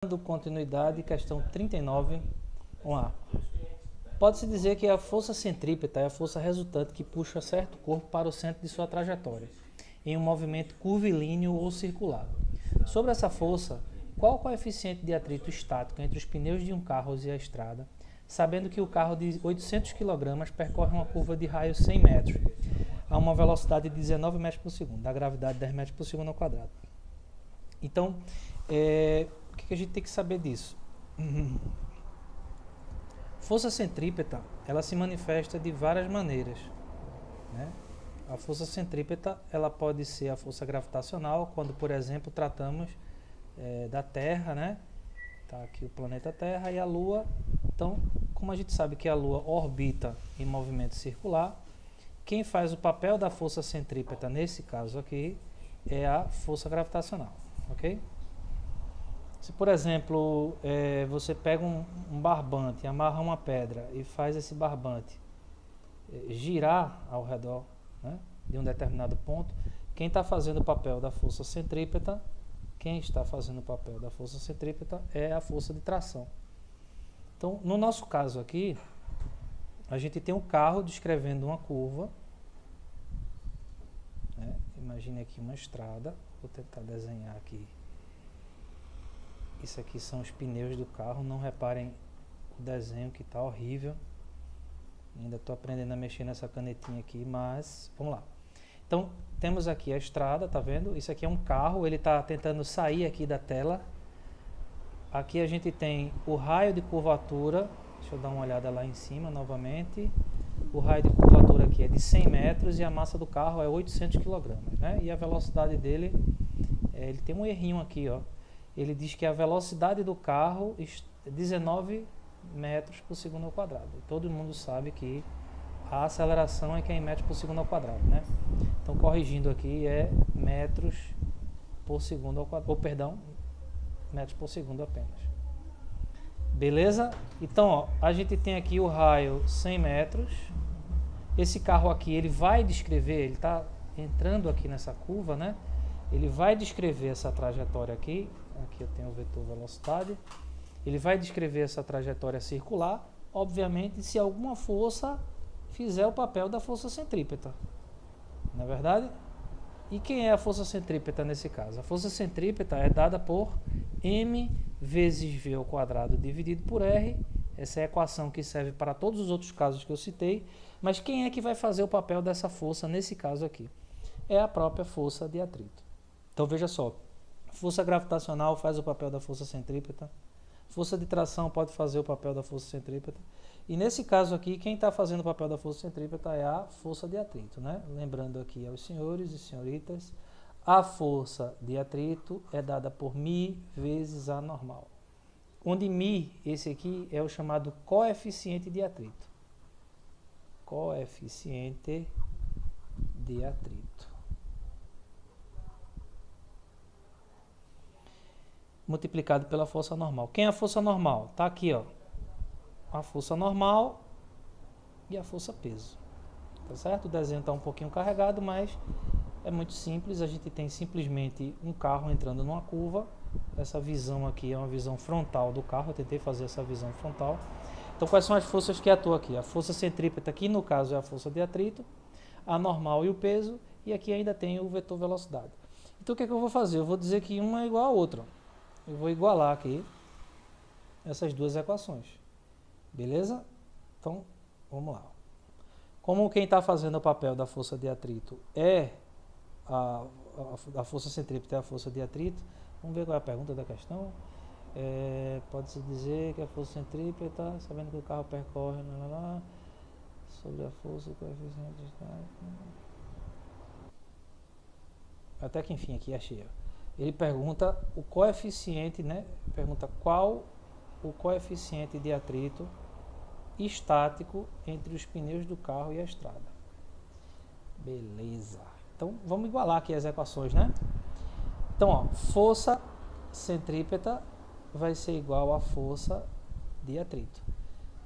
Dando continuidade, questão 39, vamos lá. Pode-se dizer que a força centrípeta é a força resultante que puxa certo corpo para o centro de sua trajetória, em um movimento curvilíneo ou circular. Sobre essa força, qual o coeficiente de atrito estático entre os pneus de um carro e a estrada, sabendo que o carro de 800 kg percorre uma curva de raio 100 metros, a uma velocidade de 19 metros por segundo, da gravidade 10 metros por segundo ao quadrado. Então, o que a gente tem que saber disso? Força centrípeta, ela se manifesta de várias maneiras, né? A força centrípeta, ela pode ser a força gravitacional, quando, por exemplo, tratamos da Terra, né? Tá aqui o planeta Terra e a Lua. Então, como a gente sabe que a Lua orbita em movimento circular, quem faz o papel da força centrípeta nesse caso aqui é a força gravitacional, ok? Se, por exemplo, você pega um barbante, amarra uma pedra e faz esse barbante girar ao redor, né, de um determinado ponto, quem está fazendo o papel da força centrípeta, é a força de tração. Então, no nosso caso aqui, a gente tem um carro descrevendo uma curva, né? Imagine aqui uma estrada, vou tentar desenhar aqui. Isso aqui são os pneus do carro, não reparem o desenho que está horrível. Ainda estou aprendendo a mexer nessa canetinha aqui, mas vamos lá. Então, temos aqui a estrada, tá vendo? Isso aqui é um carro, ele está tentando sair aqui da tela. Aqui a gente tem o raio de curvatura, deixa eu dar uma olhada lá em cima novamente. O raio de curvatura aqui é de 100 metros e a massa do carro é 800 kg, né? E a velocidade dele, ele tem um errinho aqui, ó. Ele diz que a velocidade do carro é 19 metros por segundo ao quadrado. E todo mundo sabe que a aceleração é que é em metros por segundo ao quadrado, né? Então, corrigindo aqui, é metros por segundo ao quadrado, ou perdão, metros por segundo apenas. Beleza? Então, ó, a gente tem aqui o raio 100 metros. Esse carro aqui, ele vai descrever, ele está entrando aqui nessa curva, né? Ele vai descrever essa trajetória aqui. Aqui eu tenho o vetor velocidade. Ele vai descrever essa trajetória circular, obviamente, se alguma força fizer o papel da força centrípeta. Não é verdade? E quem é a força centrípeta nesse caso? A força centrípeta é dada por m vezes v ao quadrado dividido por r. Essa é a equação que serve para todos os outros casos que eu citei. Mas quem é que vai fazer o papel dessa força nesse caso aqui? É a própria força de atrito. Então veja só, força gravitacional faz o papel da força centrípeta, força de tração pode fazer o papel da força centrípeta, e nesse caso aqui, quem está fazendo o papel da força centrípeta é a força de atrito, né? Lembrando aqui aos senhores e senhoritas, a força de atrito é dada por μ vezes A normal, onde μ, esse aqui, é o chamado coeficiente de atrito. Coeficiente de atrito. Multiplicado pela força normal. Quem é a força normal? Está aqui, ó. A força normal e a força peso. Tá certo? O desenho está um pouquinho carregado, mas é muito simples. A gente tem simplesmente um carro entrando numa curva. Essa visão aqui é uma visão frontal do carro. Eu tentei fazer essa visão frontal. Então, quais são as forças que atuam aqui? A força centrípeta, que no caso é a força de atrito, a normal e o peso, e aqui ainda tem o vetor velocidade. Então, o que é que eu vou fazer? Eu vou dizer que uma é igual a outra. Eu vou igualar aqui essas duas equações. Beleza? Então, vamos lá. Como quem está fazendo o papel da força de atrito é a força centrípeta é a força de atrito, vamos ver qual é a pergunta da questão. Pode-se dizer que a força centrípeta, sabendo que o carro percorre sobre a força, o coeficiente até que enfim aqui achei. Ele pergunta o coeficiente, né? Pergunta qual o coeficiente de atrito estático entre os pneus do carro e a estrada. Beleza. Então, vamos igualar aqui as equações, né? Então, ó, força centrípeta vai ser igual a força de atrito.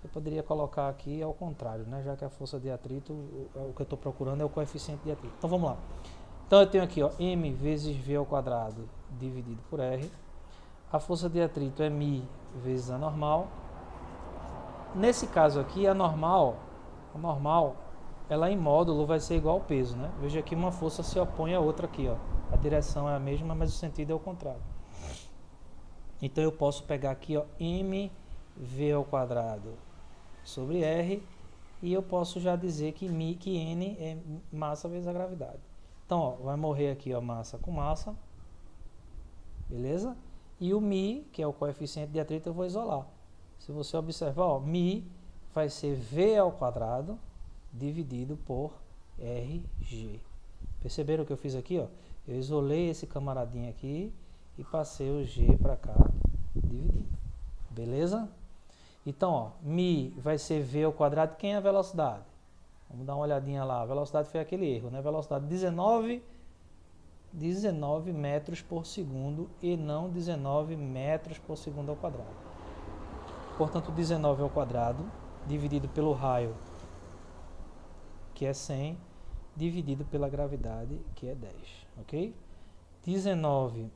Eu poderia colocar aqui ao contrário, né? Já que a força de atrito, o que eu estou procurando é o coeficiente de atrito. Então, vamos lá. Então eu tenho aqui, ó, m vezes v ao quadrado dividido por r. A força de atrito é μ vezes a normal. Nesse caso aqui, a normal, ela em módulo vai ser igual ao peso, né? Veja que uma força se opõe à outra aqui, ó. A direção é a mesma, mas o sentido é o contrário. Então eu posso pegar aqui, ó, mv ao quadrado sobre r, e eu posso já dizer que N é massa vezes a gravidade. Então, ó, vai morrer aqui, ó, massa com massa, beleza? E o μ, que é o coeficiente de atrito, eu vou isolar. Se você observar, ó, μ vai ser v ao quadrado dividido por rg. Perceberam o que eu fiz aqui, ó? Eu isolei esse camaradinho aqui e passei o g para cá dividido. Beleza? Então, ó, μ vai ser v ao quadrado. Quem é a velocidade? Vamos dar uma olhadinha lá. A velocidade foi aquele erro, né? Velocidade 19 metros por segundo e não 19 metros por segundo ao quadrado. Portanto, 19 ao quadrado dividido pelo raio, que é 100, dividido pela gravidade, que é 10, ok? 19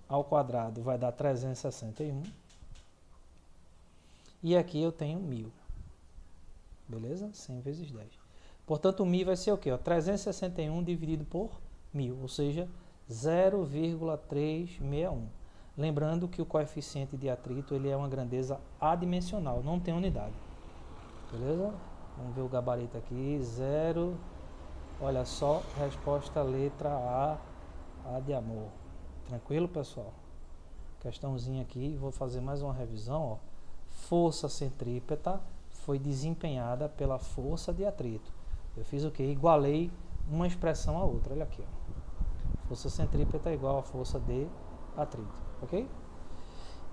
ao quadrado vai dar 361. E aqui eu tenho 1000. Beleza? 100 vezes 10. Portanto, o μ vai ser o quê? 361 dividido por 1000, ou seja, 0,361. Lembrando que o coeficiente de atrito ele é uma grandeza adimensional, não tem unidade. Beleza? Vamos ver o gabarito aqui. 0. Olha só, resposta letra A de amor. Tranquilo, pessoal? Questãozinha aqui, vou fazer mais uma revisão, ó. Força centrípeta foi desempenhada pela força de atrito. Eu fiz o quê? Igualei uma expressão à outra. Olha aqui, ó. Força centrípeta é igual a força de atrito, ok?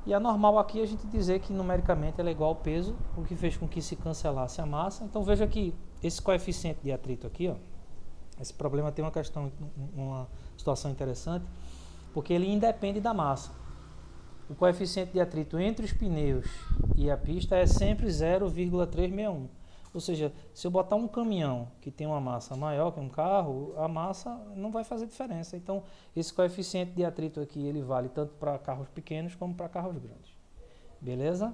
E a normal aqui a gente dizer que numericamente ela é igual ao peso, o que fez com que se cancelasse a massa. Então veja que esse coeficiente de atrito aqui, ó, esse problema tem uma situação interessante, porque ele independe da massa. O coeficiente de atrito entre os pneus e a pista é sempre 0,361. Ou seja, se eu botar um caminhão que tem uma massa maior que um carro, a massa não vai fazer diferença. Então, esse coeficiente de atrito aqui, ele vale tanto para carros pequenos como para carros grandes. Beleza?